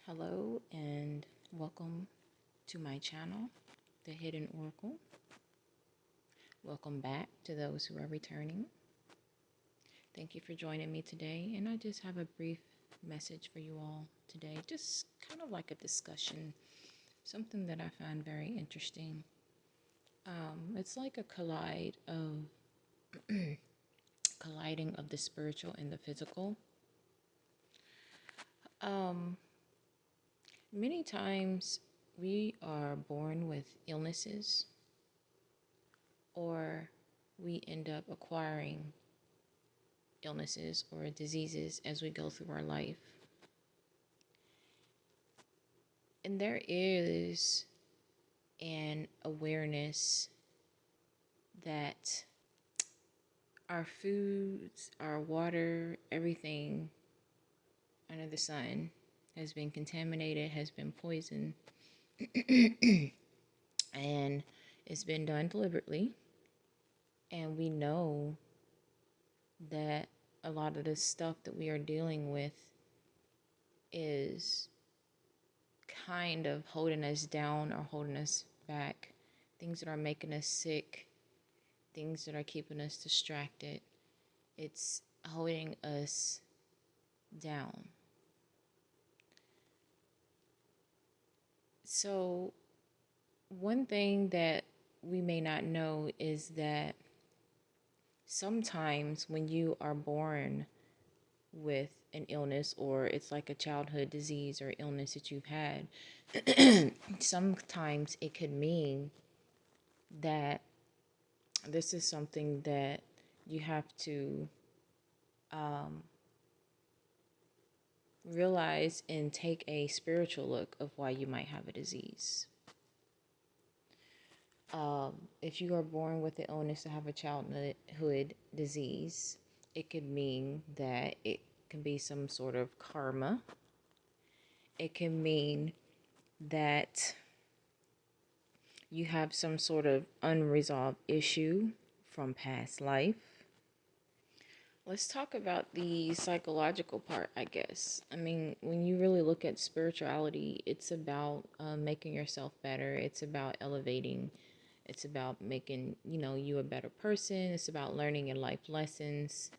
Hello and welcome to my channel, The Hidden Oracle. Welcome back to those who are returning. Thank you for joining me today, and I just have a brief message for you all today, just kind of like a discussion, something that I find very interesting. It's like a colliding of the spiritual and the physical. Um, Many times we are born with illnesses, or we end up acquiring illnesses or diseases as we go through our life. And there is an awareness that our foods, our water, everything under the sun has been contaminated, has been poisoned, and it's been done deliberately. And we know that a lot of the stuff that we are dealing with is kind of holding us down or holding us back. Things that are making us sick, things that are keeping us distracted. It's holding us down. So, one thing that we may not know is that sometimes when you are born with an illness, or it's like a childhood disease or illness that you've had, sometimes it could mean that this is something that you have to realize and take a spiritual look of why you might have a disease. If you are born with the illness to have a childhood disease, it could mean that it can be some sort of karma. It can mean that you have some sort of unresolved issue from past life. Let's talk about the psychological part, I guess. I mean, when you really look at spirituality, it's about making yourself better. It's about elevating. It's about making, you a better person. It's about learning your life lessons.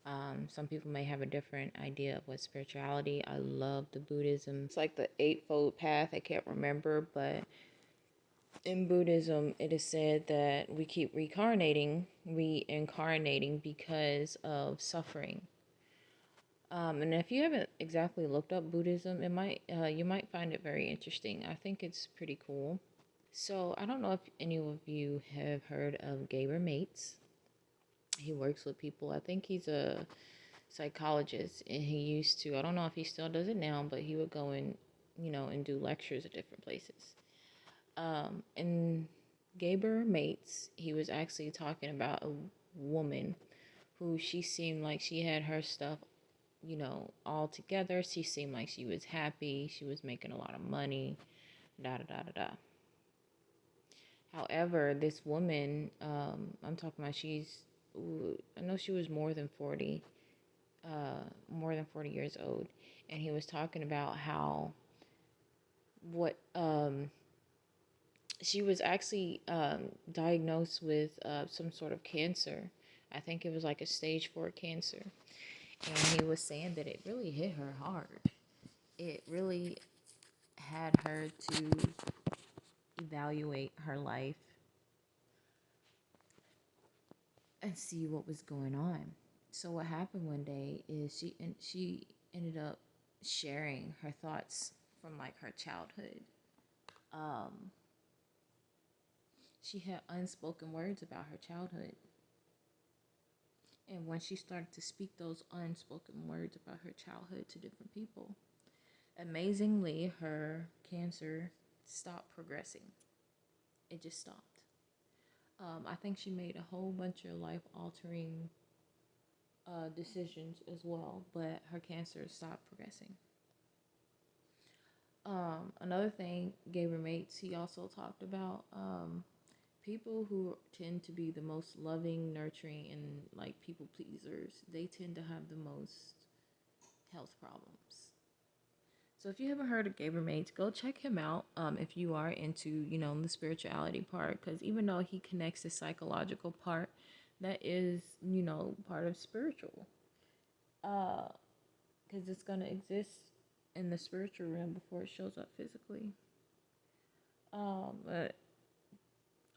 Some people may have a different idea of what spirituality. I love the Buddhism. It's like the Eightfold Path. I can't remember, but in Buddhism, it is said that we keep reincarnating because of suffering. And if you haven't exactly looked up Buddhism, you might find it very interesting. I think it's pretty cool. So I don't know if any of you have heard of Gabor Mates. He works with people. I think he's a psychologist, and he used to. I don't know if he still does it now, but he would go and do lectures at different places. And Gabor Mates, he was actually talking about a woman who she seemed like she had her stuff, all together. She seemed like she was happy. She was making a lot of money, da da da da da. However, this woman, I'm talking about, I know she was more than 40 years old. And he was talking about how, she was actually diagnosed with some sort of cancer. I think it was like a stage 4 cancer. And he was saying that it really hit her hard. It really had her to evaluate her life and see what was going on. So what happened one day is she ended up sharing her thoughts from like her childhood. She had unspoken words about her childhood. And when she started to speak those unspoken words about her childhood to different people, amazingly, her cancer stopped progressing. It just stopped. I think she made a whole bunch of life-altering decisions as well, but her cancer stopped progressing. Another thing, Gabor Mates, he also talked about people who tend to be the most loving, nurturing, and like people pleasers, they tend to have the most health problems. So if you haven't heard of Gabriel Mates, go check him out if you are into, the spirituality part. Because even though he connects the psychological part, that is, part of spiritual. Because it's going to exist in the spiritual realm before it shows up physically. But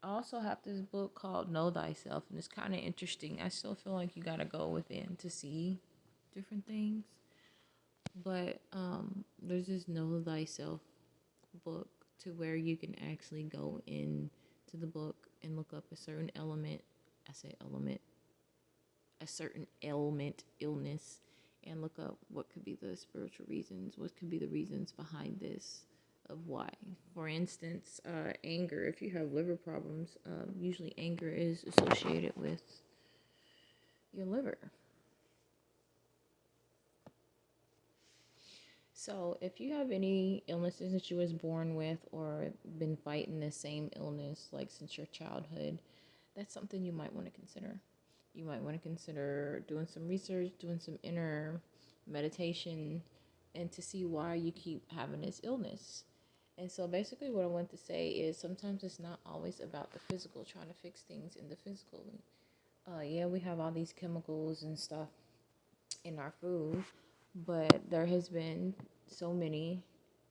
I also have this book called Know Thyself, and it's kind of interesting. I still feel like you got to go within to see different things. But there's this Know Thyself book to where you can actually go into the book and look up a certain element. I say element, a certain ailment, illness, and look up what could be the spiritual reasons, what could be the reasons behind this, of why. For instance, anger. If you have liver problems, usually anger is associated with your liver. So, if you have any illnesses that you was born with or been fighting the same illness like since your childhood, that's something you might want to consider. You might want to consider doing some research, doing some inner meditation, and to see why you keep having this illness. And so, basically, what I want to say is sometimes it's not always about the physical, trying to fix things in the physical. Yeah, we have all these chemicals and stuff in our food, but there has been so many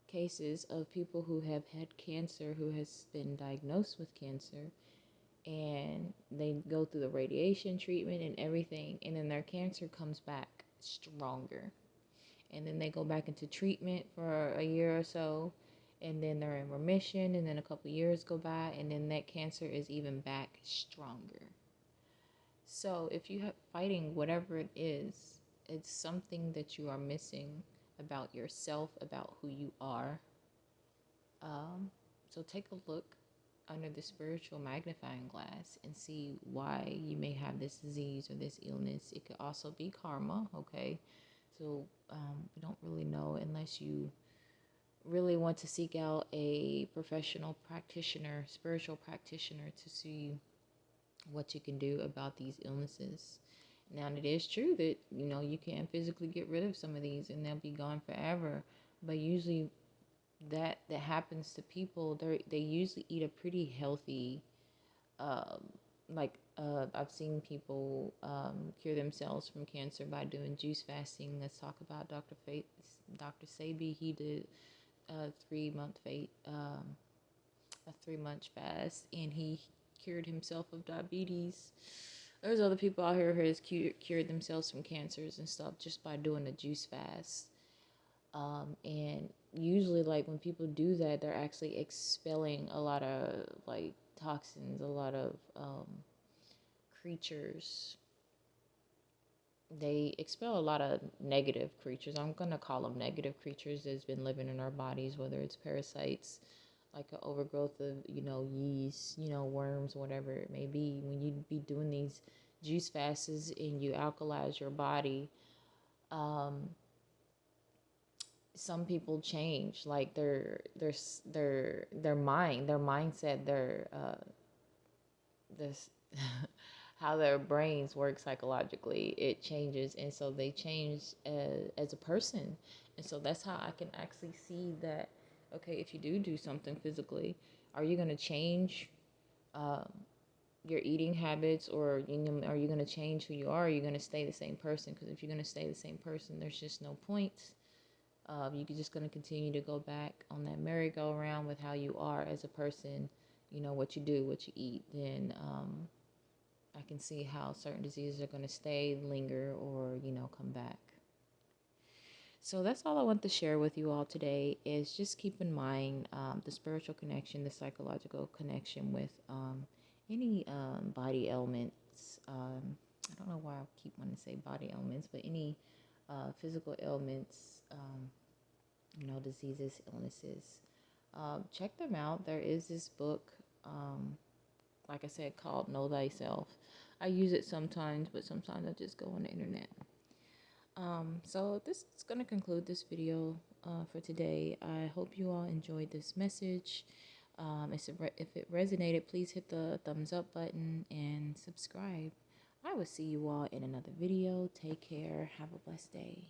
cases of people who have had cancer, who has been diagnosed with cancer, and they go through the radiation treatment and everything, and then their cancer comes back stronger, and then they go back into treatment for a year or so, and then they're in remission, and then a couple years go by, and then that cancer is even back stronger. So if you have fighting whatever it is, it's something that you are missing about yourself, about who you are. So take a look under the spiritual magnifying glass and see why you may have this disease or this illness. It could also be karma, okay? So we don't really know unless you really want to seek out a professional practitioner, spiritual practitioner, to see what you can do about these illnesses. Now, it is true that, you can physically get rid of some of these and they'll be gone forever. But usually that happens to people, they usually eat a pretty healthy, um, I've seen people cure themselves from cancer by doing juice fasting. Let's talk about Dr. Sebi. He did a 3 month a 3 month fast, and he cured himself of diabetes. There's other people out here who has cured themselves from cancers and stuff just by doing a juice fast. And usually, like, when people do that, they're actually expelling a lot of, like, toxins, a lot of creatures. They expel a lot of negative creatures. I'm going to call them negative creatures that's been living in our bodies, whether it's parasites, like an overgrowth of, yeast, worms, whatever it may be. When you be doing these juice fasts and you alkalize your body, some people change, like their mindset, this how their brains work psychologically, it changes, and so they change as a person. And so that's how I can actually see that, okay, if you do something physically, are you going to change your eating habits, or are you going to change who you are? Are you going to stay the same person? Because if you're going to stay the same person, there's just no point. You're just going to continue to go back on that merry-go-round with how you are as a person, what you do, what you eat. Then I can see how certain diseases are going to stay, linger, or, come back. So that's all I want to share with you all today, is just keep in mind the spiritual connection, the psychological connection with any body ailments. I don't know why I keep wanting to say body ailments, but any physical ailments, diseases, illnesses. Check them out. There is this book, like I said, called Know Thyself. I use it sometimes, but sometimes I just go on the internet. So this is going to conclude this video for today. I hope you all enjoyed this message. If it resonated, please hit the thumbs up button and subscribe. I will see you all in another video. Take care. Have a blessed day.